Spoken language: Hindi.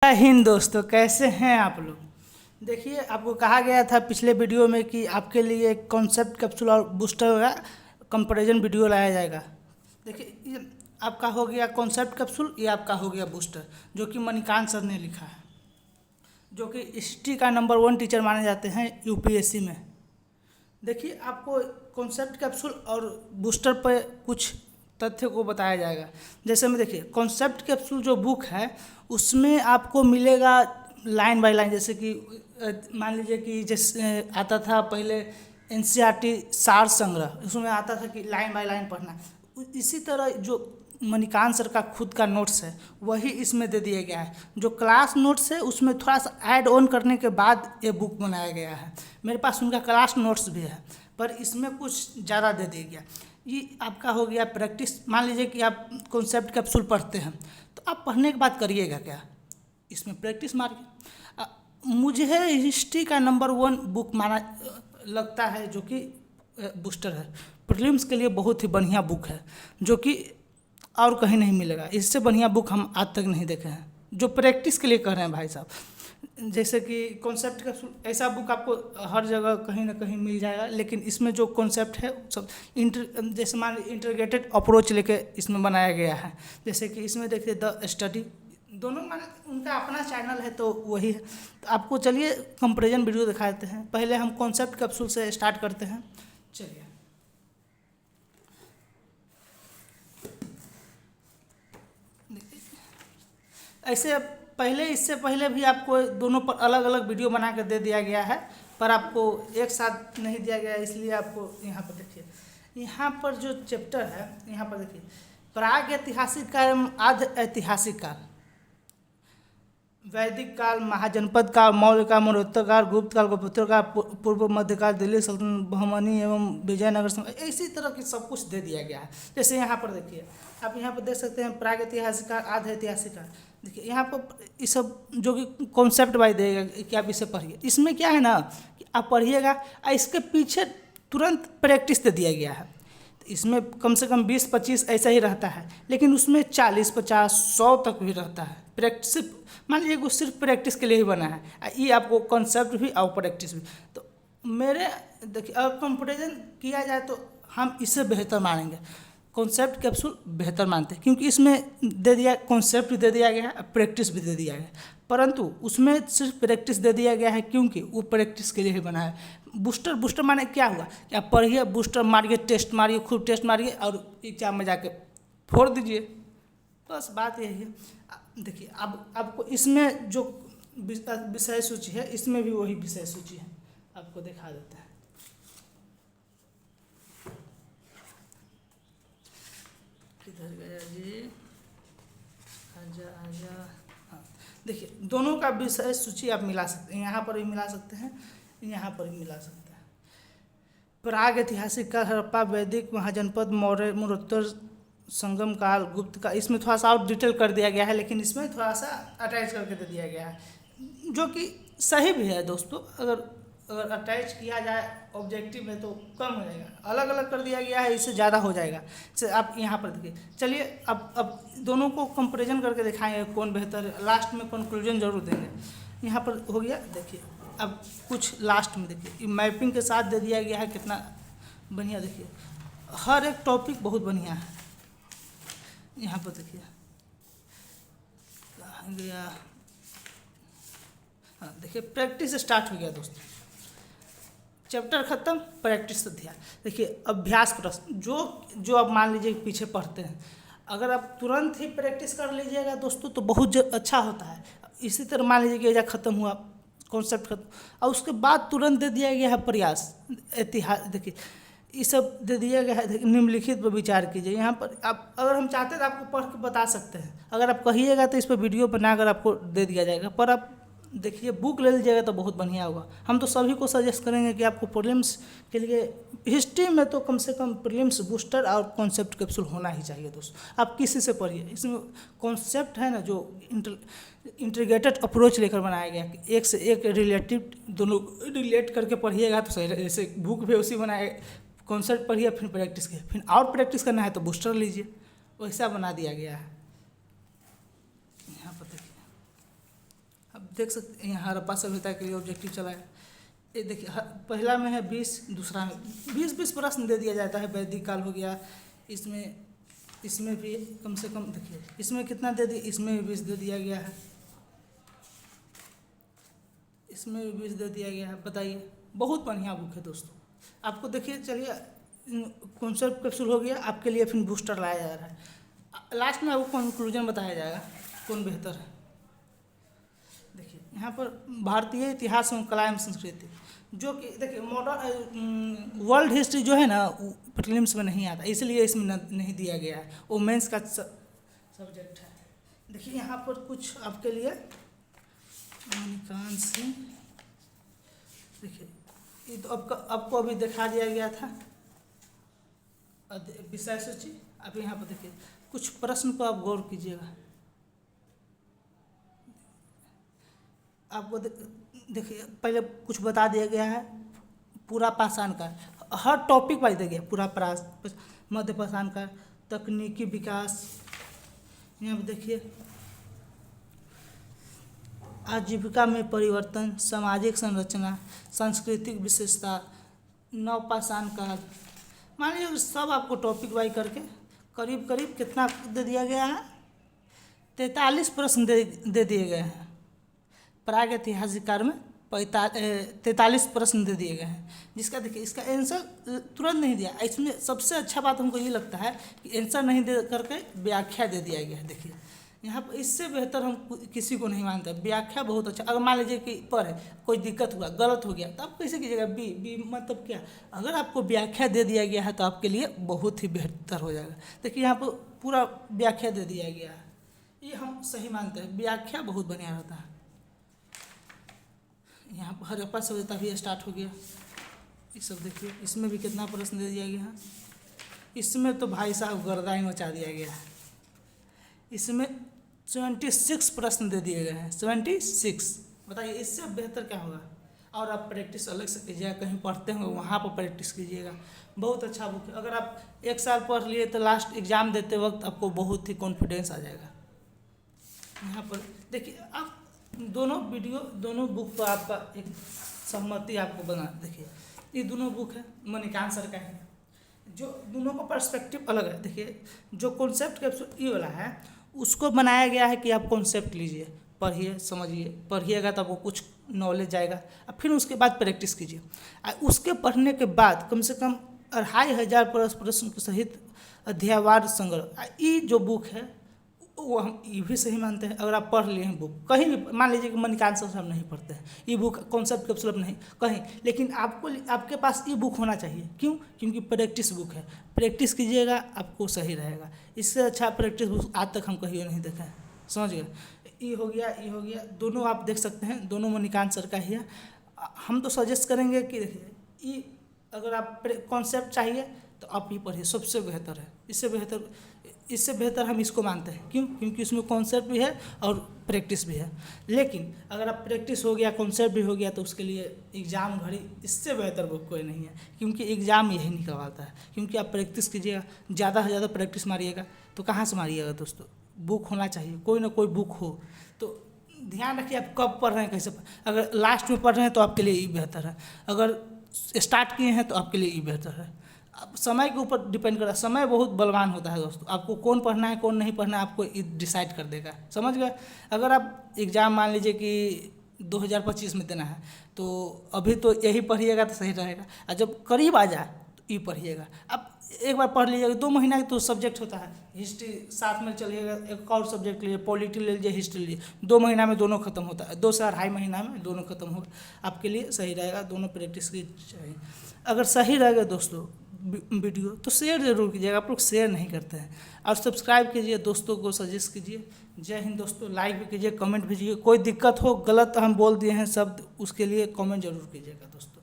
जय हिंद दोस्तों, कैसे हैं आप लोग। देखिए, आपको कहा गया था पिछले वीडियो में कि आपके लिए एक कॉन्सेप्ट कैप्सूल और बूस्टर का कंपैरिजन वीडियो लाया जाएगा। देखिए, ये आपका हो गया कॉन्सेप्ट कैप्सूल, ये आपका हो गया बूस्टर, जो कि मणिकांत सर ने लिखा है, जो कि हिस्ट्री का नंबर 1 टीचर माने जाते हैं यूपीएससी में। देखिए, आपको कॉन्सेप्ट कैप्सूल और बूस्टर पर कुछ तथ्य को बताया जाएगा। जैसे में देखिए, कॉन्सेप्ट कैप्सूल जो बुक है उसमें आपको मिलेगा लाइन बाय लाइन। जैसे कि मान लीजिए कि जैसे आता था पहले एनसीईआरटी सार संग्रह, उसमें आता था कि लाइन बाय लाइन पढ़ना। इसी तरह जो मणिकांत सर का खुद का नोट्स है वही इसमें दे दिया गया है। जो क्लास नोट्स है उसमें थोड़ा सा ऐड ऑन करने के बाद ये बुक बनाया गया है। मेरे पास उनका क्लास नोट्स भी है, पर इसमें कुछ ज़्यादा दे दिया गया। ये आपका हो गया प्रैक्टिस। मान लीजिए कि आप कॉन्सेप्ट कैप्सूल पढ़ते हैं, तो आप पढ़ने के बाद करिएगा क्या, इसमें प्रैक्टिस मारिए। मुझे हिस्ट्री का नंबर 1 बुक माना लगता है, जो कि बूस्टर है। प्रीलिम्स के लिए बहुत ही बढ़िया बुक है, जो कि और कहीं नहीं मिलेगा। इससे बढ़िया बुक हम आज तक नहीं देखे हैं, जो प्रैक्टिस के लिए कर रहे हैं भाई साहब। जैसे कि कॉन्सेप्ट का ऐसा बुक आपको हर जगह कहीं ना कहीं मिल जाएगा, लेकिन इसमें जो कॉन्सेप्ट है सब जैसे मान इंटीग्रेटेड अप्रोच लेके इसमें बनाया गया है। जैसे कि इसमें देखिए द स्टडी, दोनों माने उनका अपना चैनल है तो वही है। तो आपको चलिए कंपेरिजन वीडियो दिखा देते हैं। पहले हम कॉन्सेप्ट कैप्सूल से स्टार्ट करते हैं। चलिए, ऐसे पहले इससे पहले भी आपको दोनों पर अलग अलग वीडियो बना कर दे दिया गया है, पर आपको एक साथ नहीं दिया गया, इसलिए आपको यहाँ पर देखिए, यहाँ पर जो चैप्टर है यहाँ पर देखिए, प्राग ऐतिहासिक काल एवं आध ऐतिहासिक काल, वैदिक काल, महाजनपद काल, मौर्य काल, मौर्योत्तर काल, गुप्त काल, गुप्तोत्तर काल, पूर्व मध्यकाल, दिल्ली सल्तनत, बहमनी एवं विजयनगर, इसी तरह की सब कुछ दे दिया गया है। जैसे यहाँ पर देखिए, आप यहाँ पर देख सकते हैं प्राग ऐतिहासिक काल, आध ऐतिहासिक काल। देखिए यहाँ पर ये सब जो कि कॉन्सेप्ट वाइज देगा कि आप इसे पढ़िए। इसमें क्या है ना कि आप पढ़िएगा, इसके पीछे तुरंत प्रैक्टिस दे दिया गया है। इसमें कम से कम 20-25 ऐसा ही रहता है, लेकिन उसमें 40-50-100 तक भी रहता है प्रैक्टिस। मान लीजिए वो सिर्फ प्रैक्टिस के लिए ही बना है। ये आपको कॉन्सेप्ट भी और प्रैक्टिस भी। तो मेरे देखिए, अगर कंपैरिजन किया जाए तो हम इससे बेहतर मानेंगे, कॉन्सेप्ट कैप्सूल बेहतर मानते हैं, क्योंकि इसमें दे दिया कॉन्सेप्ट भी दे दिया गया है, प्रैक्टिस भी दे दिया गया है। परंतु उसमें सिर्फ प्रैक्टिस दे दिया गया है, क्योंकि वो प्रैक्टिस के लिए ही बना है। बूस्टर माने क्या हुआ कि आप पढ़िए, बूस्टर मारिए, टेस्ट मारिए, खूब टेस्ट मारिए और एग्जाम में जाके फोड़ दीजिए। बस बात यही है। देखिए, अब आपको इसमें जो विषय सूची है, इसमें भी वही विषय सूची है, आपको दिखा देता है। किधर गया जी, आजा आजा। हाँ, देखिए दोनों का विषय सूची आप मिला सकते हैं, यहाँ पर भी मिला सकते हैं, यहाँ पर भी मिला सकते हैं। प्राग ऐतिहासिक काल, हड़प्पा, वैदिक, महाजनपद, मौर्य, मौर्योत्तर, संगम काल, गुप्त का, इसमें थोड़ा सा और डिटेल कर दिया गया है, लेकिन इसमें थोड़ा सा अटैच करके दे दिया गया है, जो कि सही भी है दोस्तों। अगर अटैच किया जाए ऑब्जेक्टिव में तो कम हो जाएगा, अलग अलग कर दिया गया है इससे ज़्यादा हो जाएगा। जैसे आप यहाँ पर देखिए, चलिए अब दोनों को कंपैरिजन करके दिखाएंगे कौन बेहतर है। लास्ट में कंक्लूजन जरूर देंगे। यहाँ पर हो गया, देखिए अब कुछ लास्ट में देखिए, मैपिंग के साथ दे दिया गया है, कितना बढ़िया। देखिए हर एक टॉपिक बहुत बढ़िया है। यहाँ पर देखिए कहाँ गया, हाँ देखिए प्रैक्टिस स्टार्ट हो गया दोस्तों। चैप्टर खत्म, प्रैक्टिस से ध्यान। देखिए अभ्यास प्रश्न जो आप मान लीजिए पीछे पढ़ते हैं, अगर आप तुरंत ही प्रैक्टिस कर लीजिएगा दोस्तों तो बहुत अच्छा होता है। इसी तरह मान लीजिए कि एग्जाम खत्म हुआ, कॉन्सेप्ट खत्म, और उसके बाद तुरंत दे दिया गया है प्रयास, इतिहास। देखिए ये सब दे दिया गया है, निम्नलिखित पर विचार कीजिए। यहाँ पर आप अगर हम चाहते हैं तो आपको पढ़ के बता सकते हैं, अगर आप कहिएगा तो इस पर वीडियो बनाकर आपको दे दिया जाएगा। पर आप देखिए बुक ले लीजिएगा तो बहुत बढ़िया होगा। हम तो सभी को सजेस्ट करेंगे कि आपको प्रीलिम्स के लिए हिस्ट्री में तो कम से कम प्रीलिम्स, बूस्टर और कॉन्सेप्ट कैप्सूल होना ही चाहिए दोस्तों। आप किसी से पढ़िए, इसमें कॉन्सेप्ट है ना जो इंटीग्रेटेड अप्रोच लेकर बनाया गया कि एक से एक रिलेटिव दोनों रिलेट करके पढ़िएगा तो सही। जैसे बुक भी उसी बनाए, कॉन्सेप्ट पढ़िए फिर प्रैक्टिस कीजिए, फिर और प्रैक्टिस करना है तो बूस्टर लीजिए, वैसा बना दिया गया है। यहाँ पर देखिए अब देख सकते हैं यहाँ हड़प्पा सभ्यता के लिए ऑब्जेक्टिव चला है। ये देखिए पहला में है 20, दूसरा में 20 प्रश्न दे दिया जाता है। वैदिक काल हो गया, इसमें भी कम से कम देखिए इसमें कितना दे दिया, इसमें भी 20 दे दिया गया है, इसमें भी 20 दे दिया गया है। बताइए, बहुत बढ़िया बुक है दोस्तों। आपको देखिए, चलिए कॉन्सेप्ट कैप्सूल हो गया, आपके लिए फिर बूस्टर लाया जा रहा है। लास्ट में आपको कंक्लूजन बताया जाएगा कौन बेहतर है। देखिए यहाँ पर भारतीय इतिहास एवं कला एवं संस्कृति, जो कि देखिए मॉडर्न वर्ल्ड हिस्ट्री जो है ना प्रीलिम्स में नहीं आता, इसलिए इसमें नहीं दिया गया है, वो मेंस का सब्जेक्ट है। देखिए यहाँ पर कुछ आपके लिए मणिकांत सिंह, देखिए ये तो आपको अभी दिखा दिया गया था विषय सूची। अब यहाँ पर देखिए कुछ प्रश्न पर आप गौर कीजिएगा। आपको देखिए पहले कुछ बता दिया गया है पूरा पाषाण काल, हर टॉपिक वाइज दिया गया, पूरा मध्य पाषाण काल, तकनीकी विकास। यहाँ पर देखिए आजीविका में परिवर्तन, सामाजिक संरचना, सांस्कृतिक विशेषता, नवपाषाण काल। मान लीजिए सब आपको टॉपिक वाइज करके करीब करीब कितना दे दिया गया है, 43 प्रश्न दे दिए गए हैं। प्रागैतिहासिक काल में 43 प्रश्न दे दिए गए हैं, जिसका देखिए इसका आंसर तुरंत नहीं दिया। इसमें सबसे अच्छा बात हमको ये लगता है कि आंसर नहीं दे करके व्याख्या दे दिया गया है। देखिए यहाँ पर इससे बेहतर हम किसी को नहीं मानते, व्याख्या बहुत अच्छा। अगर मान लीजिए कि पर है कोई दिक्कत हुआ, गलत हो गया, तो आप कैसे कीजिएगा, बी मतलब क्या, अगर आपको व्याख्या दे दिया गया है तो आपके लिए बहुत ही बेहतर हो जाएगा। देखिए यहाँ पर पूरा व्याख्या दे दिया गया है, ये हम सही मानते हैं, व्याख्या बहुत बढ़िया रहता है। यहाँ पर हड़प्पा सभ्यता भी स्टार्ट हो गया, ये सब देखिए इसमें भी कितना प्रश्न दे दिया गया है। इसमें तो भाई साहब गर्दा ही मचा दिया गया है। इसमें 76 प्रश्न दे दिए गए हैं, 76। बताइए इससे बेहतर क्या होगा। और आप प्रैक्टिस अलग से कीजिएगा, कहीं पढ़ते होंगे वहाँ पर प्रैक्टिस कीजिएगा। बहुत अच्छा बुक है, अगर आप 1 साल पढ़ लिए तो लास्ट एग्ज़ाम देते वक्त आपको बहुत ही कॉन्फिडेंस आ जाएगा। यहाँ पर देखिए आप दोनों बुक पर आपका एक सहमति आपको बना। देखिए ये दोनों बुक है मणिकांत सर का है, जो दोनों का पर्सपेक्टिव अलग है। देखिए जो कॉन्सेप्ट कैप्सूल ये वाला है उसको बनाया गया है कि आप कॉन्सेप्ट लीजिए, पढ़िए, समझिए, पढ़िएगा तो आपको कुछ नॉलेज आएगा, और फिर उसके बाद प्रैक्टिस कीजिए। उसके पढ़ने के बाद कम से कम 2500 प्रश्न के सहित अध्यायवार संग्रह, ये जो बुक है वो हम ये भी सही मानते हैं। अगर आप पढ़ लिए हैं बुक कहीं भी, मान लीजिए कि मणिकांत सर हम नहीं पढ़ते हैं, ये बुक कॉन्सेप्ट कैप्सूल नहीं कहीं, लेकिन आपके पास ये बुक होना चाहिए। क्यों? क्योंकि प्रैक्टिस बुक है, प्रैक्टिस कीजिएगा आपको सही रहेगा। इससे अच्छा प्रैक्टिस बुक आज तक हम कहीं नहीं देखा है, समझ गए। ये हो गया, दोनों आप देख सकते हैं, दोनों मणिकांत सर का ही है। हम तो सजेस्ट करेंगे कि देखिए ये अगर आप कॉन्सेप्ट चाहिए तो आप ये पढ़िए, सबसे बेहतर है। इससे बेहतर हम इसको मानते हैं। क्यों? क्योंकि इसमें कॉन्सेप्ट भी है और प्रैक्टिस भी है। लेकिन अगर आप प्रैक्टिस हो गया, कॉन्सेप्ट भी हो गया, तो उसके लिए एग्ज़ाम घड़ी इससे बेहतर बुक कोई नहीं है, क्योंकि एग्ज़ाम यही निकलवाता है। क्योंकि आप प्रैक्टिस कीजिएगा, ज़्यादा से ज़्यादा प्रैक्टिस मारिएगा, तो कहाँ से मारिएगा दोस्तों, बुक होना चाहिए, कोई ना कोई बुक हो। तो ध्यान रखिए आप कब पढ़ रहे हैं, कैसे अगर लास्ट में पढ़ रहे हैं तो आपके लिए ये बेहतर है, अगर स्टार्ट किए हैं तो आपके लिए ये बेहतर है। अब समय के ऊपर डिपेंड करता है, समय बहुत बलवान होता है दोस्तों। आपको कौन पढ़ना है कौन नहीं पढ़ना है आपको डिसाइड कर देगा, समझ गए। अगर आप एग्ज़ाम मान लीजिए कि 2025 में देना है तो अभी तो यही पढ़िएगा तो सही रहेगा, और जब करीब आ जाए तो ये पढ़िएगा। अब एक बार पढ़ लीजिएगा, 2 महीना तो सब्जेक्ट होता है, हिस्ट्री साथ में चलिएगा, एक और सब्जेक्ट लीजिए, पॉलिटी ले लीजिए, हिस्ट्री लीजिए, 2 महीना में दोनों खत्म होता है, 2 से 2.5 महीना में दोनों खत्म होगा, आपके लिए सही रहेगा। दोनों प्रैक्टिस की चाहिए। अगर सही रहेगा दोस्तों वीडियो तो शेयर जरूर कीजिएगा, आप लोग शेयर नहीं करते हैं। और सब्सक्राइब कीजिए, दोस्तों को सजेस्ट कीजिए। जय हिंद दोस्तों, लाइक भी कीजिए, कमेंट भेजिए। कोई दिक्कत हो, गलत हम बोल दिए हैं शब्द, उसके लिए कमेंट जरूर कीजिएगा दोस्तों।